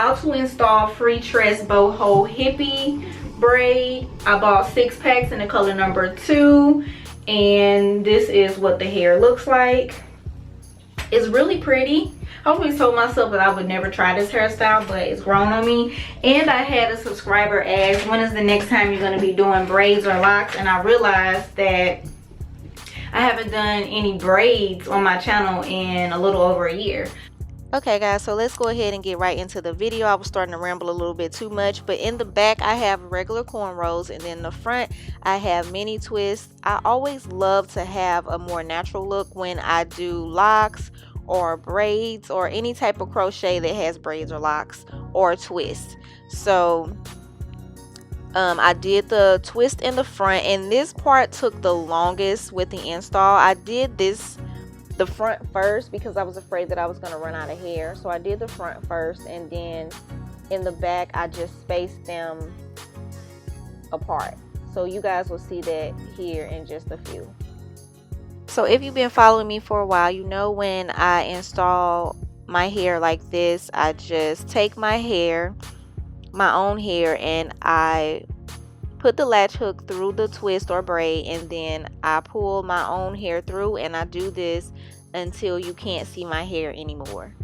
how to install Freetress Boho Hippie Braid. I bought 6 packs in the color number 2, and this is what the hair looks like. It's really pretty. I always told myself that I would never try this hairstyle, but it's grown on me. And I had a subscriber ask, when is the next time you're going to be doing braids or locks? And I realized that I haven't done any braids on my channel in a little over a year. Okay guys, so let's go ahead and get right into the video. I was starting to ramble a little bit too much, but in the back I have regular cornrows, and then in the front I have mini twists. I always love to have a more natural look when I do locks or braids or any type of crochet that has braids or locks or twists. So I did the twist in the front, and this part took the longest with the install. I did the front first because I was afraid that I was going to run out of hair. So I did the front first, and then in the back I just spaced them apart. So you guys will see that here in just a few. So if you've been following me for a while, you know when I install my hair like this, I just take my hair, my own hair, and I put the latch hook through the twist or braid, and then I pull my own hair through, and I do this until you can't see my hair anymore.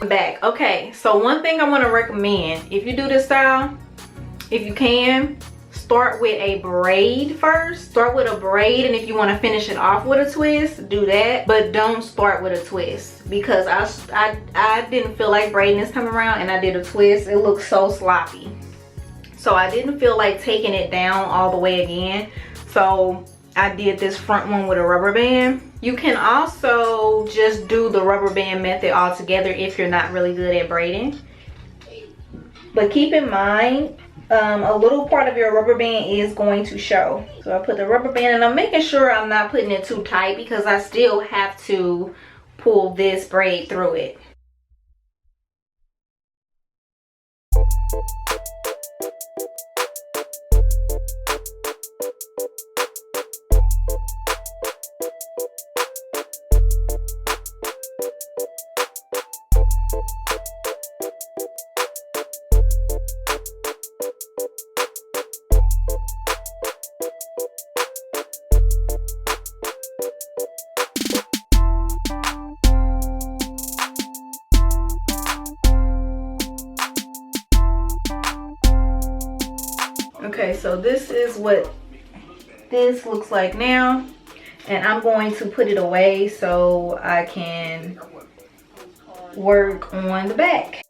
Back. Okay, so one thing I want to recommend, if you do this style, if you can, start with a braid first. Start with a braid, and if you want to finish it off with a twist, do that, but don't start with a twist, because I didn't feel like braiding this time around, and I did a twist. It looked so sloppy, so I didn't feel like taking it down all the way again, so I did this front one with a rubber band. You can also just do the rubber band method altogether if you're not really good at braiding. But keep in mind, a little part of your rubber band is going to show. So I put the rubber band, and I'm making sure I'm not putting it too tight because I still have to pull this braid through it. Okay, so this is what this looks like now, and I'm going to put it away so I can work on the back.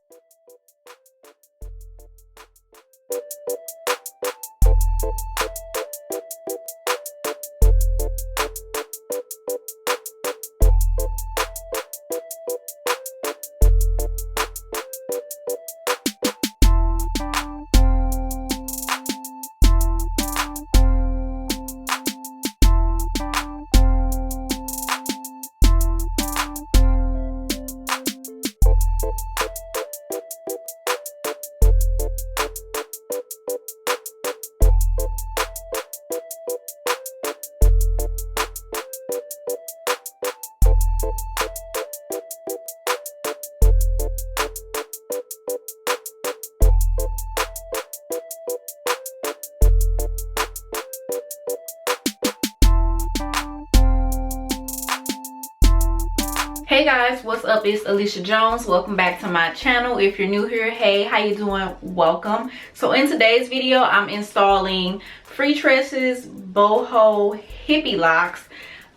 Hey guys, what's up? It's Alicia Jones. Welcome back to my channel. If you're new here, hey, how you doing? Welcome. So in today's video, I'm installing Freetress Boho Hippie locks.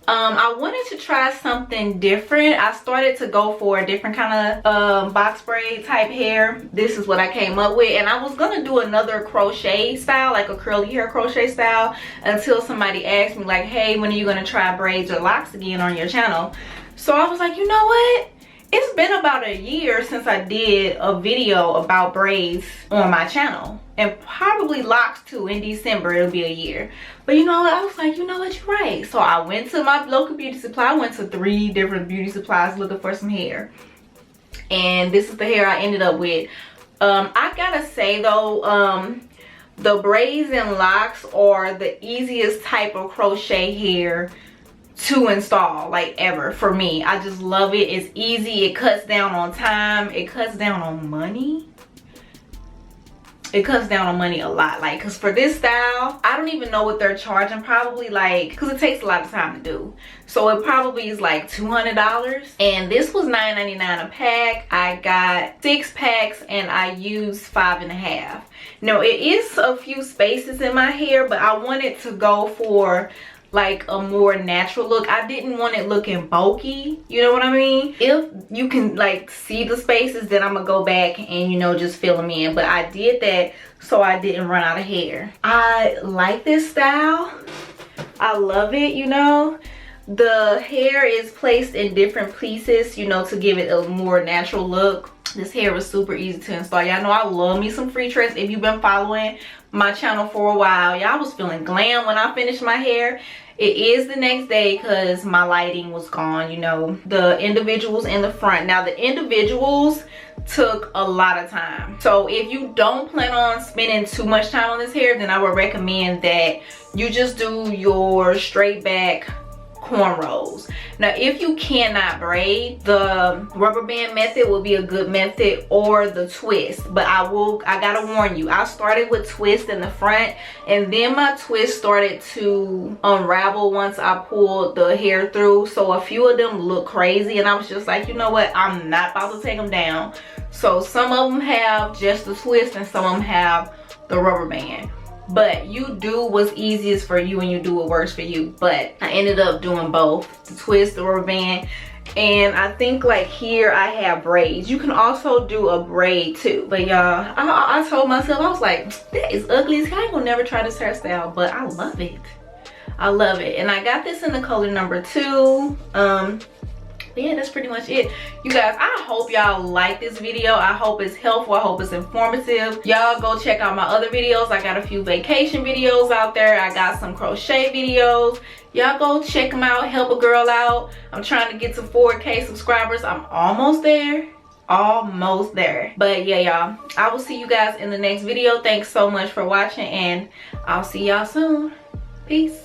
I wanted to try something different. I started to go for a different kind of box braid type hair. This is what I came up with, and I was gonna do another crochet style, like a curly hair crochet style, until somebody asked me like, hey, when are you gonna try braids or locks again on your channel? So I was like, you know what, it's been about a year since I did a video about braids on my channel, and probably locks too. In December it'll be a year. But you know what, I was like, you know what, you're right. So I went to my local beauty supply. I went to 3 different beauty supplies looking for some hair, and this is the hair I ended up with. I gotta say though, the braids and locks are the easiest type of crochet hair to install, like, ever, for me. I just love it. It's easy. It cuts down on time. It cuts down on money. It cuts down on money a lot, like, because for this style, I don't even know what they're charging. Probably like, because it takes a lot of time to do, so it probably is like $200, and this was $9.99 a pack. I got 6 packs and I used 5.5. Now it is a few spaces in my hair, but I wanted to go for like a more natural look. I didn't want it looking bulky, you know what I mean? If you can like see the spaces, then I'm gonna go back and, you know, just fill them in. But I did that so I didn't run out of hair. I like this style. I love it, you know. The hair is placed in different pieces, you know, to give it a more natural look. This hair was super easy to install. Y'all know I love me some Freetress. If you've been following my channel for a while, y'all was feeling glam when I finished my hair. It is the next day because my lighting was gone, you know. The individuals in the front. Now the individuals took a lot of time. So if you don't plan on spending too much time on this hair, then I would recommend that you just do your straight back cornrows. Now if you cannot braid, the rubber band method will be a good method, or the twist. But I gotta warn you, I started with twist in the front, and then my twist started to unravel once I pulled the hair through. So a few of them look crazy, and I was just like, you know what, I'm not about to take them down. So some of them have just the twist and some of them have the rubber band. But you do what's easiest for you and you do what works for you. But I ended up doing both, the twist, the rubber band, and I think like here I have braids. You can also do a braid too. But y'all, I told myself, I was like, that is ugly as hell. I ain't gonna never try this hairstyle, but I love it. I love it. And I got this in the color number 2. Yeah, that's pretty much it, you guys. I hope y'all like this video. I hope it's helpful. I hope it's informative. Y'all go check out my other videos. I got a few vacation videos out there. I got some crochet videos. Y'all go check them out. Help a girl out. I'm trying to get to 4K subscribers. I'm almost there. Almost there. But yeah, y'all, I will see you guys in the next video. Thanks so much for watching, and I'll see y'all soon. Peace.